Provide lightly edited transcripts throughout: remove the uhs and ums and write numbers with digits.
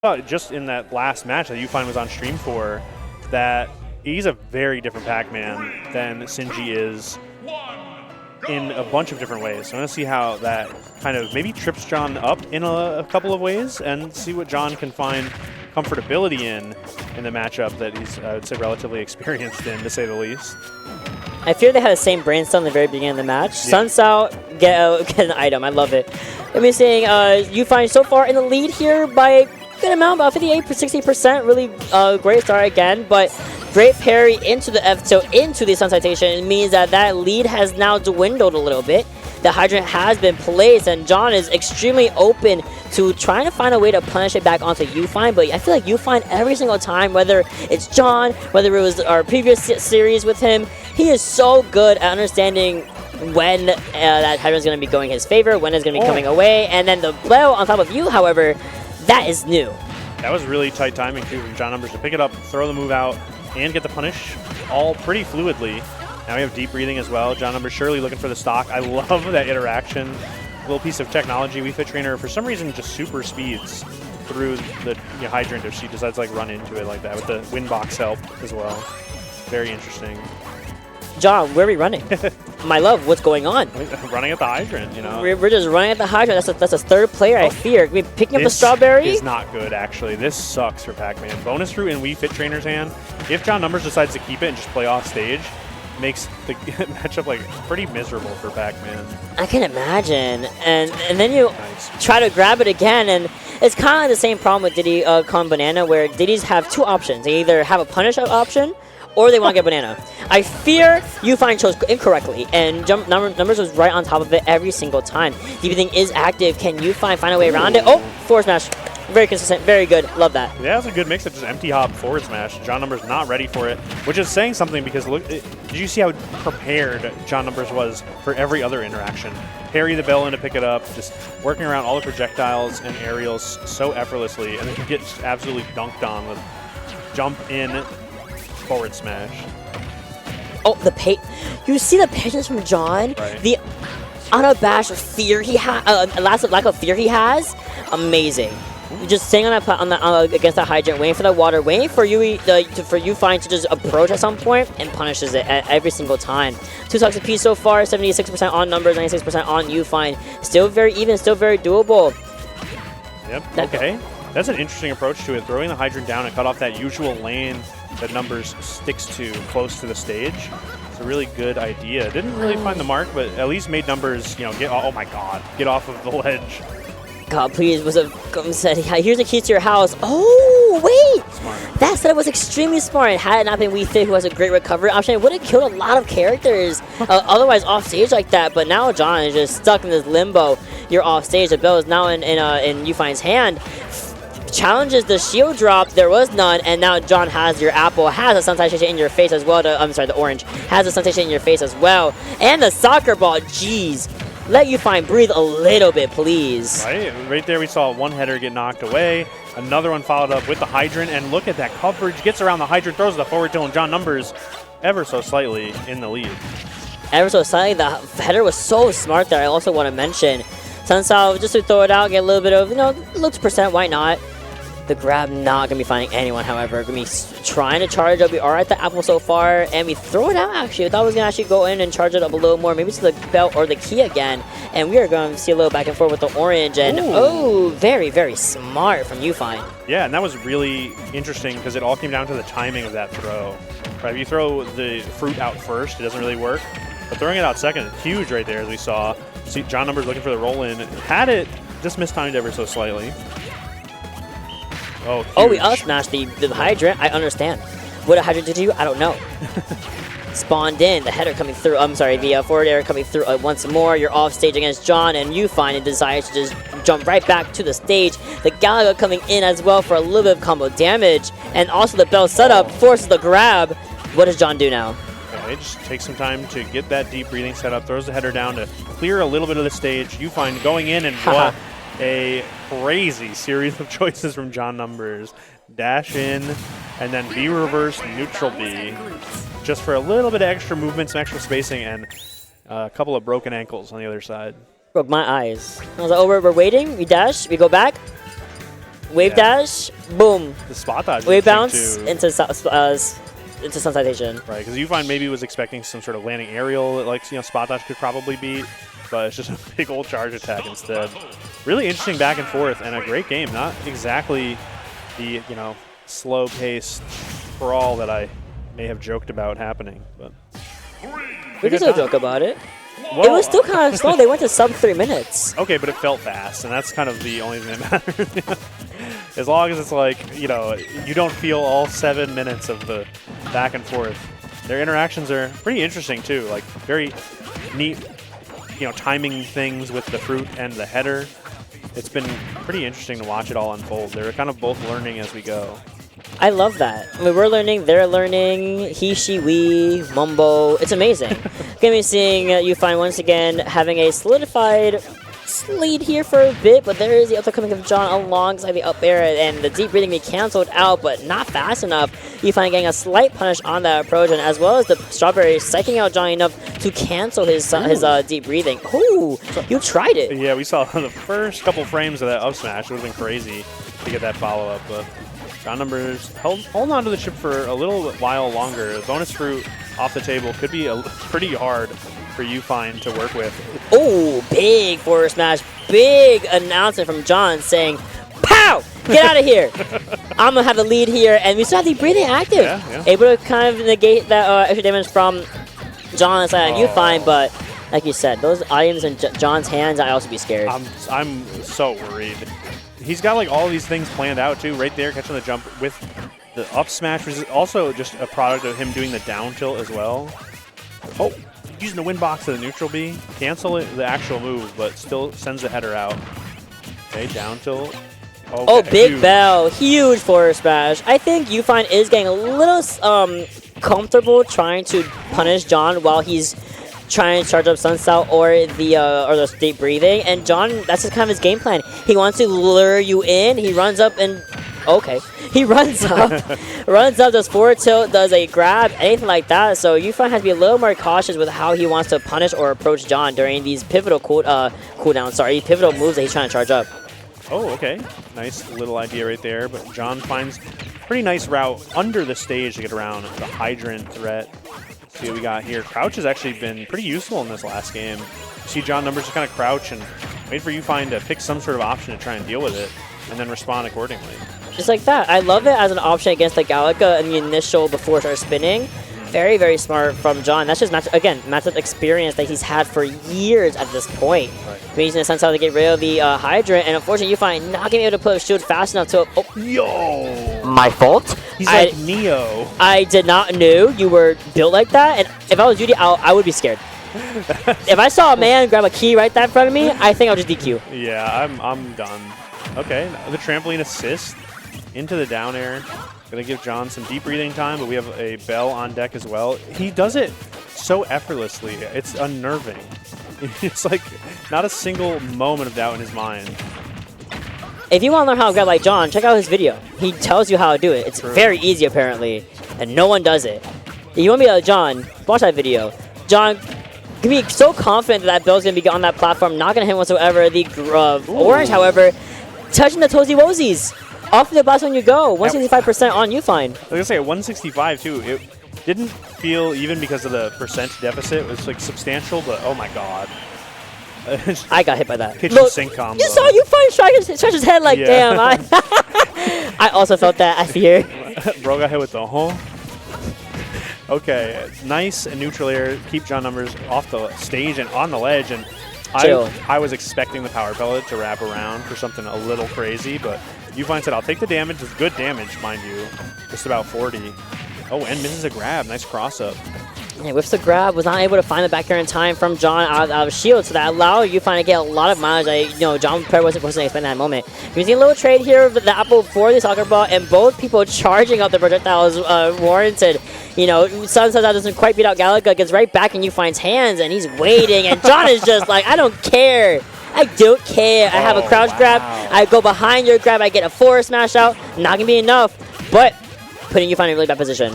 just in that last match that Yufine was on stream for, that he's a very different Pac-Man than Sinji is in a bunch of different ways. So I want to see how that kind of maybe trips John up in a couple of ways and see what John can find comfortability in the matchup that he's, I would say, relatively experienced in, to say the least. I fear they had the same brainstorm at the very beginning of the match. Yeah. Sunsao, get an item. I love it. Let me saying, Yufine so far in the lead here by a good amount, about 58%, 60%. Really great start again, but great parry into the F tilt, into the Sun Citation. It means that that lead has now dwindled a little bit. The hydrant has been placed, and John is extremely open to trying to find a way to punish it back onto Yufine. But I feel like Yufine every single time, whether it's John, whether it was our previous series with him, he is so good at understanding when that hydrant is going to be going his favor, when it's going to be coming away. And then the blow on top of you, however, that is new. That was really tight timing, too, from John Numbers to pick it up, throw the move out, and get the punish all pretty fluidly. Now we have deep breathing as well. John Numbers surely looking for the stock. I love that interaction. Little piece of technology. Wii Fit Trainer, for some reason, just super speeds through the hydrant if she decides to run into it like that with the wind box help as well. Very interesting. John, where are we running? My love, what's going on? Running at the hydrant, you know. We're just running at the hydrant. That's a third player, I fear. We picking up the strawberry? This is not good, actually. This sucks for Pac-Man. Bonus fruit in Wii Fit Trainer's hand. If John Numbers decides to keep it and just play off stage, makes the matchup pretty miserable for Pac-Man. I can imagine. And then you try to grab it again, and it's kind of like the same problem with Diddy Con Banana, where Diddy's have two options. They either have a punish option, or they want to get banana. I fear Yufine chose incorrectly, and Numbers was right on top of it every single time. Everything is active. Can Yufine find a way around it? Oh, forward smash. Very consistent, very good. Love that. Yeah, it's a good mix of just empty hop forward smash. John Numbers not ready for it, which is saying something because look, did you see how prepared John Numbers was for every other interaction? Parry the bell in to pick it up, just working around all the projectiles and aerials so effortlessly, and then he gets absolutely dunked on with jump in forward smash. Oh, you see the patience from John? Right. The unabashed fear he has, lack of fear he has? Amazing. Just staying on that against that hydrant, waiting for the water, waiting for Yufine to just approach at some point, and punishes it every single time. 2 stocks apiece so far, 76% on Numbers, 96% on Yufine. Still very even, still very doable. Yep, okay. That's an interesting approach to it, throwing the hydrant down and cut off that usual lane that Numbers sticks to close to the stage. It's a really good idea. Didn't really find the mark, but at least made Numbers, oh my god, get off of the ledge. God, please, said, here's the keys to your house. Oh, wait! Smart. That setup was extremely smart. Had it not been Wii Fit, who has a great recovery option, it would have killed a lot of characters otherwise off stage like that. But now John is just stuck in this limbo. You're off stage. The bell is now in Yufine's hand. Challenges the shield drop, there was none, and now John has your apple, has a Sun Citation in your face as well. I'm sorry, the orange has a Sun Citation in your face as well, and the soccer ball. Jeez, let Yufine breathe a little bit, please. Right there, we saw one header get knocked away, another one followed up with the hydrant, and look at that coverage. Gets around the hydrant, throws the forward tilt, and John Numbers ever so slightly in the lead. Ever so slightly, the header was so smart there. I also want to mention Sunsao, just to throw it out, get a little bit of, looks percent, why not? The grab not going to be finding anyone, however. Going to be trying to charge up. We are at the apple so far, and we throw it out, actually. I thought I was going to actually go in and charge it up a little more, maybe to the belt or the key again. And we are going to see a little back and forth with the orange. And, very, very smart from Yufine. Yeah, and that was really interesting because it all came down to the timing of that throw. Right, if you throw the fruit out first, it doesn't really work. But throwing it out second, huge right there, as we saw. See John Numbers looking for the roll-in. Had it, just mistimed ever so slightly. Oh, we up-smashed the hydrant. I understand. What a hydrant did you? I don't know. Spawned in. The header coming through. I'm sorry, the forward air coming through once more. You're off stage against John, and Yufine and decides to just jump right back to the stage. The Galaga coming in as well for a little bit of combo damage. And also the bell setup forces the grab. What does John do now? Okay, just takes some time to get that deep breathing set up. Throws the header down to clear a little bit of the stage. Yufine going in, and what a crazy series of choices from John Numbers. Dash in, and then B reverse, neutral B. Just for a little bit of extra movement, some extra spacing, and a couple of broken ankles on the other side. Broke my eyes. I was like, oh, we're waiting. We dash. We go back. Wave dash, boom. The spot dodge. Wave bounce too. into sun citation. Right, because Yufine maybe was expecting some sort of landing aerial that, like, spot dodge could probably beat, but it's just a big old charge attack instead. Really interesting back and forth, and a great game. Not exactly the, slow-paced brawl that I may have joked about happening, but We can still joke about it. well, It was still kind of slow. They went to sub 3 minutes. okay, but it felt fast, and that's kind of the only thing that matters. As long as it's like, you don't feel all 7 minutes of the back and forth. Their interactions are pretty interesting too, like very neat, timing things with the fruit and the header. It's been pretty interesting to watch it all unfold. They're kind of both learning as we go. I love that. I mean, we're learning, they're learning, he, she, we, mumbo. It's amazing. Gonna be seeing Yufine once again having a solidified lead here for a bit, but there is the uppercoming of John alongside the up air, and the deep breathing be canceled out, but not fast enough. Yufine getting a slight punish on that approach, and as well as the strawberry psyching out John enough to cancel his deep breathing. Ooh, you tried it. Yeah, we saw the first couple frames of that up smash. It would have been crazy to get that follow-up, but John Numbers holding on to the chip for a little while longer. The bonus fruit off the table could be pretty hard for Yufine to work with. Oh, big forward smash. Big announcement from John saying, "Pow! Get out of here! I'm going to have the lead here." And we still have the breathing active. Yeah. Able to kind of negate that extra damage from John inside Yufine, but like you said, those items in John's hands, I'd also be scared. I'm so worried. He's got like all these things planned out too, right there, catching the jump with the up smash, which is also just a product of him doing the down tilt as well. Oh, using the wind box to the neutral B, cancel the actual move, but still sends the header out. Okay, down tilt. Oh, big bell, huge forward smash. I think Yufine is getting a little comfortable trying to punish John while he's trying to charge up Sunsal or the deep breathing, and John, that's just kind of his game plan. He wants to lure you in. He runs up and he runs up, does forward tilt, does a grab, anything like that. So Yufine has to be a little more cautious with how he wants to punish or approach John during these pivotal pivotal moves that he's trying to charge up. Oh, okay. Nice little idea right there, but John finds a pretty nice route under the stage to get around the hydrant threat. See what we got here. Crouch has actually been pretty useful in this last game. See John Numbers just kind of crouch and wait for Yufine to pick some sort of option to try and deal with it, and then respond accordingly. Just like that. I love it as an option against the Gallica in the initial before it starts spinning. Very, very smart from John. That's just matchup experience that he's had for years at this point. Right. He's using the Sunsal to get rid of the hydrant, and unfortunately Yufine not being able to put a shield fast enough to... Oh. Yo! My fault? He's like Neo. I did not know you were built like that, and if I was Judy, I would be scared. If I saw a man grab a key right there in front of me, I think I'll just DQ. Yeah, I'm done. Okay, the trampoline assist into the down air. Gonna give John some deep breathing time, but we have a bell on deck as well. He does it so effortlessly. It's unnerving. It's like not a single moment of doubt in his mind. If you want to learn how to grab like John, check out his video. He tells you how to do it. It's very easy apparently, and no one does it. If you want to be like John, watch that video. John can be so confident that bell's gonna be on that platform, not gonna hit whatsoever. The orange, however, touching the Toesy Woesies. Off the blast when you go. 165% on Yufine. I was gonna say at 165 too. It didn't feel, even because of the percent deficit, it was like substantial, but oh my god. I got hit by that. Kitchen sink combo. You saw Yufine stretch his head like, damn. I also felt that, I fear. Bro got hit with the hole. Okay, nice neutral air. Keep John Numbers off the stage and on the ledge. And I was expecting the power pellet to wrap around for something a little crazy, but Yufine said, I'll take the damage. It's good damage, mind you. Just about 40. Oh, and misses a grab. Nice cross-up. Yeah, whiffs the grab, was not able to find the back air in time from John out of shield, so that allowed Yufine to get a lot of mileage. John probably wasn't expecting that moment. We're seeing a little trade here with the apple for the soccer ball, and both people charging up the projectiles warranted. Sun says that doesn't quite beat out Gallica, gets right back in Yufine's hands, and he's waiting, and John is just like, I don't care. I don't care. I have a crouch grab. I go behind your grab. I get a forward smash out. Not going to be enough, but putting Yufine in a really bad position.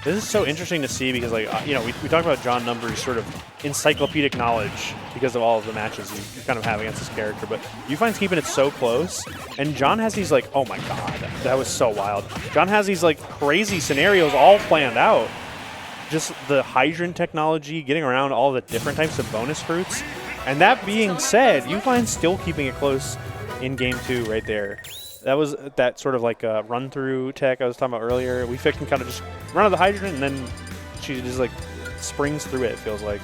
This is so interesting to see because, like, you know, we talk about John Numbers' sort of encyclopedic knowledge because of all of the matches you kind of have against this character, but Yufine's keeping it so close, and John has these, like, oh my god, that was so wild. John has these, like, crazy scenarios all planned out. Just the hydrant technology, getting around all the different types of bonus fruits. And that being said, Yufine's still keeping it close in game 2 right there. That was that sort of like run-through tech I was talking about earlier. Yufine can kind of just run out of the hydrant, and then she just like springs through it feels like.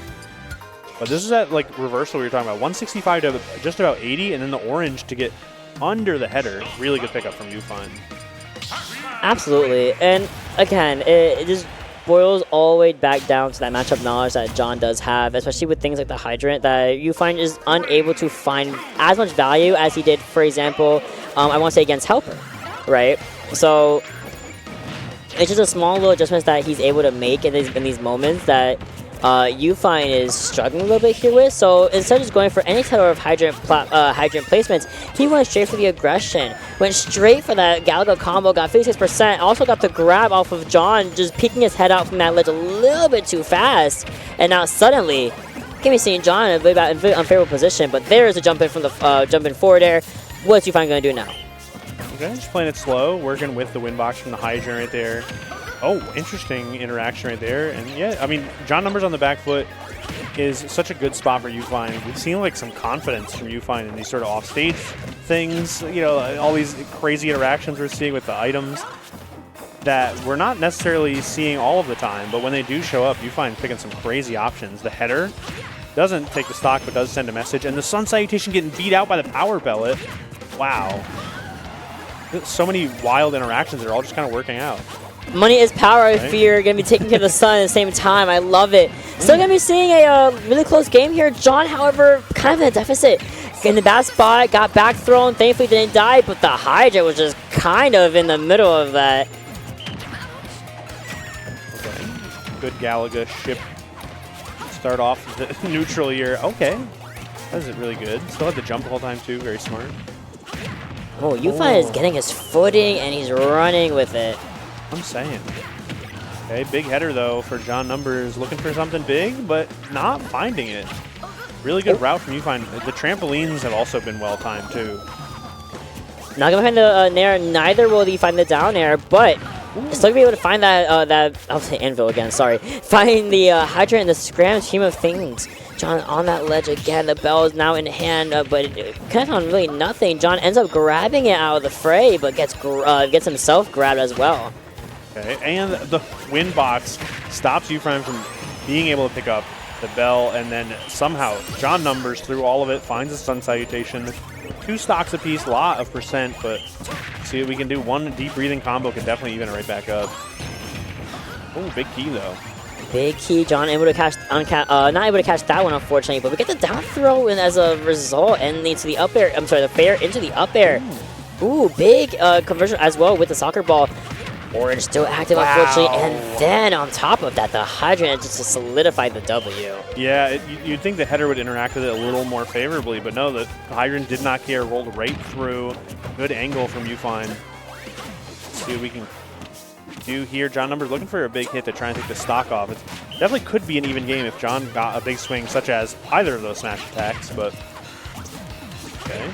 But this is that like reversal we were talking about. 165 to just about 80, and then the orange to get under the header. Really good pickup from Yufine. Absolutely. And again, it just boils all the way back down to that matchup knowledge that John does have, especially with things like the hydrant, that Yufine is unable to find as much value as he did, for example, I want to say against Helper, right? So it's just a small little adjustments that he's able to make in these moments that Yufine is struggling a little bit here with. So instead of just going for any type of hydrant placements, he went straight for the aggression, went straight for that Galaga combo, got 56%, also got the grab off of John, just peeking his head out from that ledge a little bit too fast, and now suddenly, can be seeing John in a very unfavorable position, but there's a jump in from the jump in forward air. What's Yufine going to do now? Okay, just playing it slow, working with the win box from the hydrant right there. Oh, interesting interaction right there. And yeah, I mean, John Numbers on the back foot is such a good spot for Yufine. We've seen like some confidence from Yufine in these sort of offstage things, you know, all these crazy interactions we're seeing with the items that we're not necessarily seeing all of the time, but when they do show up, Yufine's picking some crazy options. The header doesn't take the stock, but does send a message. And the Sun Salutation getting beat out by the Power Pellet. Wow. So many wild interactions that are all just kind of working out. Money is power, I fear. Going to be taking care of the sun at the same time. I love it. Still going to be seeing a really close game here. John, however, kind of in a deficit. In the bad spot, got back thrown. Thankfully didn't die, but the Hydra was just kind of in the middle of that. Okay. Good Galaga ship. Start off the neutral here. Okay. That is really good. Still had the jump the whole time, too. Very smart. Oh, Yufine is getting his footing, and he's running with it. I'm saying. Okay, big header, though, for John Numbers. Looking for something big, but not finding it. Really good route from Yufine. The trampolines have also been well-timed, too. Not going to find the Nair. Neither will he find the down air, but still going to be able to find that I'll say anvil again, sorry. Find the hydrant in the scram scheme of things. John on that ledge again. The bell is now in hand, but it kind of on really nothing. John ends up grabbing it out of the fray, but gets himself grabbed as well. Okay, and the win box stops Yufine from being able to pick up the bell, and then somehow John Numbers through all of it finds a Sun Salutation. 2 stocks apiece, a lot of percent, but see what we can do. One deep breathing combo can definitely even it right back up. Oh, big key though. Big key, John able to catch, not able to catch that one unfortunately, but we get the down throw and as a result, and leads to the up air. I'm sorry, the fair into the up air. Ooh, big conversion as well with the soccer ball. Orange still active, unfortunately, and then on top of that, the hydrant just to solidify the W. Yeah, you'd think the header would interact with it a little more favorably, but no, the hydrant did not care, rolled right through. Good angle from Yufine. Let's see what we can do here. John Numbers looking for a big hit to try and take the stock off. It definitely could be an even game if John got a big swing, such as either of those smash attacks, but okay.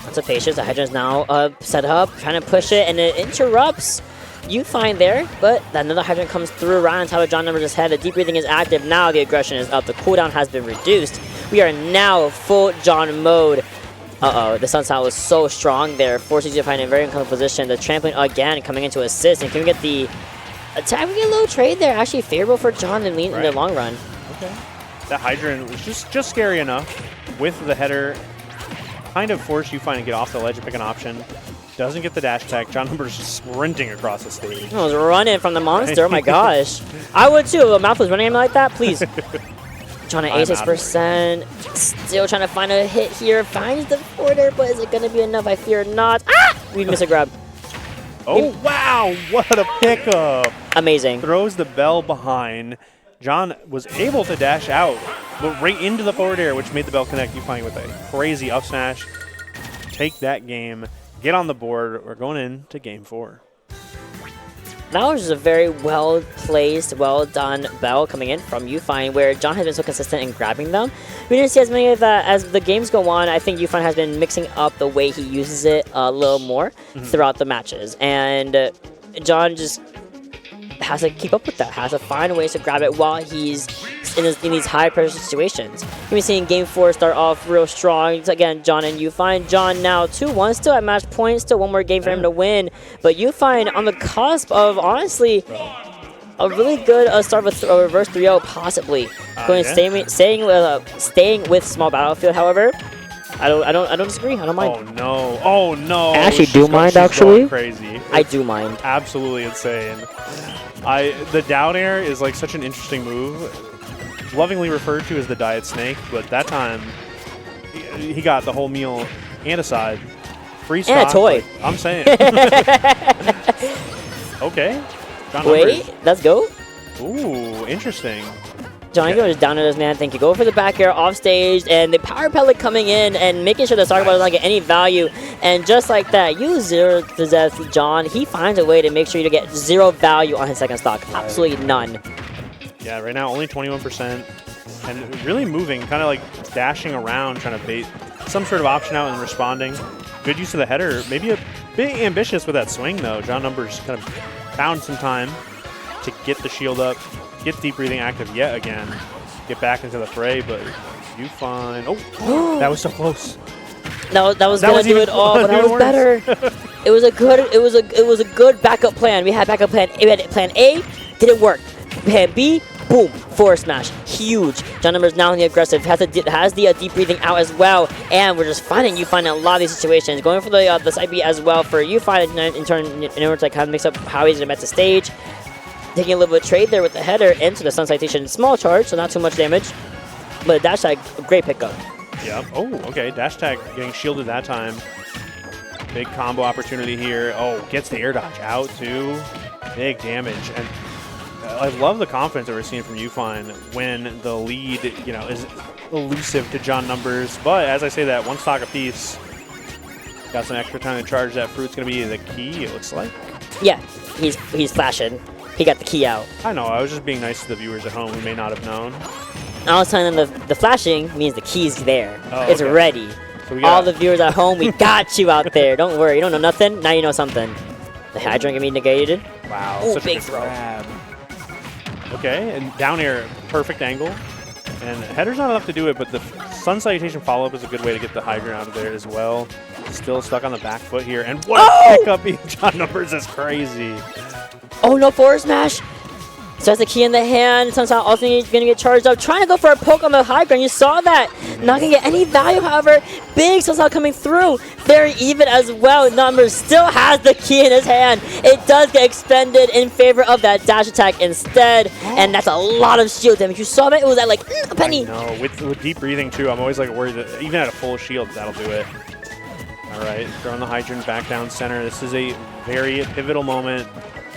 Lots of patience. The hydrant is now set up, trying to push it, and it interrupts Yufine there, but another hydrant comes through right on top of John Numbers' head. The deep breathing is active. Now the aggression is up. The cooldown has been reduced. We are now full John mode. Uh-oh, the Sun Sal was so strong there, forces Yufine in a very uncomfortable position. The trampoline again coming into assist, and can we get the attack? We get a little trade there, actually favorable for John in the long run. Okay. That hydrant was just scary enough with the header. Kind of forced Yufine to get off the ledge and pick an option. Doesn't get the dash attack. John Numbers just sprinting across the stage. I was running from the monster. Oh my gosh. I would too. If Mouth was running at me like that, please. John at 86%. Still trying to find a hit here. Finds the forwarder, but is it going to be enough? I fear not. Ah! We missed a grab. Oh, wow. What a pickup. Amazing. Throws the bell behind. John was able to dash out, but right into the forward air, which made the bell connect. Yufine with a crazy up smash. Take that game. Get on the board. We're going into game 4. That was just a very well-placed, well-done bell coming in from Yufine, where John has been so consistent in grabbing them. We didn't see as many of that as the games go on. I think Yufine has been mixing up the way he uses it a little more throughout the matches. And John just has to keep up with that, has to find ways to grab it while he's in these high-pressure situations. We've seen Game 4 start off real strong. It's, again, John and Yufine. John now 2-1, still at match point, still one more game for him to win. But Yufine on the cusp of, honestly, a really good start with a reverse 3-0, possibly. Staying with small battlefield, however. I don't disagree. I don't mind. Oh no! Oh no! I actually do mind. Crazy. I do mind. Absolutely insane. The down air is like such an interesting move, lovingly referred to as the diet snake, but that time he got the whole meal and a side, free stock. And a toy. Like, I'm saying. Okay. Wait, let's go. Ooh, interesting. Johnny goes down to this man. Thank you. Go for the back air off stage, and the power pellet coming in and making sure the Soccer Ball does not get any value. And just like that, you zero to death, John. He finds a way to make sure you get zero value on his second stock. Absolutely none. Yeah, right now only 21%, and really moving, kind of like dashing around, trying to bait some sort of option out and responding. Good use of the header. Maybe a bit ambitious with that swing though. John Numbers kind of found some time to get the shield up. Get deep breathing active yet again. Get back into the fray, but Yufine. Oh, that was so close. That was gonna do it all, but that was better. It was a good backup plan. We had backup plan. We had plan A, didn't work. Plan B, boom, forward smash, huge. John Numbers now on the aggressive, has the deep breathing out as well, and we're just finding Yufine in a lot of these situations. Going for the side B as well for Yufine in turn in order to kind of mix up how he's gonna met the stage. Taking a little bit of trade there with the header into the Sun Citation. Small charge, so not too much damage. But dash tag, great pickup. Yeah. Oh, okay. Dash tag getting shielded that time. Big combo opportunity here. Oh, gets the air dodge out too. Big damage. And I love the confidence that we're seeing from Yufine when the lead, is elusive to John Numbers. But as I say that, one stock apiece. Got some extra time to charge. That fruit's going to be the key, it looks like. Yeah, he's flashing. He got the key out. I know. I was just being nice to the viewers at home who may not have known. I was telling them the flashing means the key's there. Oh, it's okay. ready. So all the viewers at home, we got you out there. Don't worry. You don't know nothing. Now you know something. The hydrant can be negated. Wow. Ooh, such big a good throw. grab. Okay, and down air, perfect angle. And header's not enough to do it, but the Sun Salutation follow-up is a good way to get the hydrant out of there as well. Still stuck on the back foot here. And what a pickup! John Numbers is crazy. Oh no, forward smash! So has the key in the hand. Somehow also going to get charged up. Trying to go for a poke on the high ground. You saw that. Not going to get any value, however. Big somehow coming through. Very even as well. Numbers still has the key in his hand. It does get expended in favor of that dash attack instead. And that's a lot of shield damage. You saw that? It was at like a penny. No, with deep breathing too. I'm always like worried that even at a full shield, that'll do it. All right, throwing the hydrant back down center. This is a very pivotal moment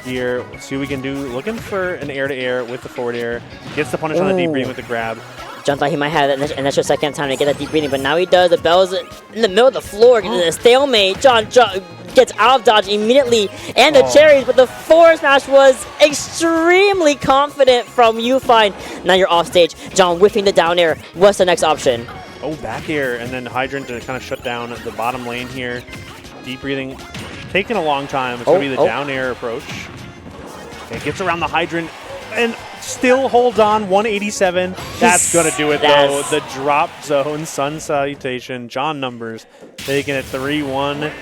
here. Let's see what we can do. Looking for an air-to-air with the forward air. Gets the punish on the deep breathing with the grab. John thought he might have an extra second time to get that deep breathing, but now he does. The bell's in the middle of the floor, getting a stalemate. John gets out of dodge immediately, and the cherries, but the forward smash was extremely confident from Yufine. Now you're off stage. John whiffing the down air. What's the next option? Oh, back air, and then hydrant to kind of shut down the bottom lane here. Deep breathing, taking a long time. It's going to be the down air approach. It gets around the hydrant and still holds on. 187. That's going to do it, though. The drop zone, Sun Salutation, John Numbers taking it 3-1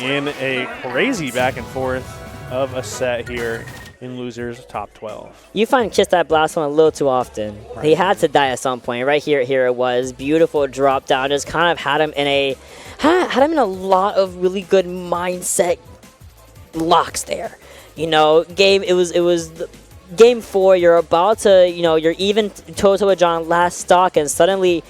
in a crazy back and forth of a set here in losers top 12. Yufine kissed that blast one a little too often. Right. He had to die at some point. Right here it was. Beautiful drop down. Just kind of had him in a lot of really good mindset locks there. It was game 4. You're about to, you're even toe-to-toe with John last stock, and suddenly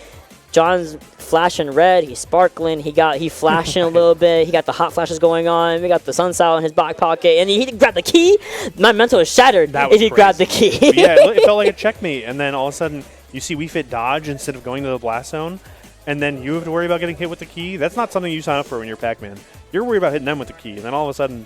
John's flashing red. He's sparkling. He flashing a little bit. He got the hot flashes going on. We got the sun sal in his back pocket, and he grabbed the key. My mental was shattered if he grabbed the key. Yeah, it felt like a checkmate, and then all of a sudden you see We Fit dodge instead of going to the blast zone, and then you have to worry about getting hit with the key. That's not something you sign up for when you're Pac-Man. You're worried about hitting them with the key, and then all of a sudden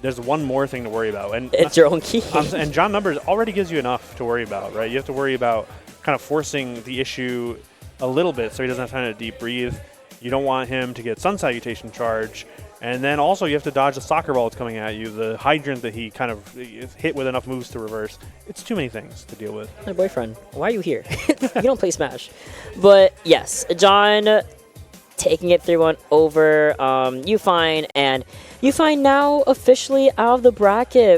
there's one more thing to worry about. And It's your own key. and John Numbers already gives you enough to worry about, right? You have to worry about kind of forcing the issue a little bit so he doesn't have time to deep breathe. You don't want him to get Sun Salutation charge. And then also you have to dodge the soccer ball that's coming at you, the hydrant that he kind of hit with enough moves to reverse. It's too many things to deal with. My boyfriend, why are you here? You don't play Smash. But yes, John taking it 3-1 over Yufine, and Yufine now officially out of the bracket.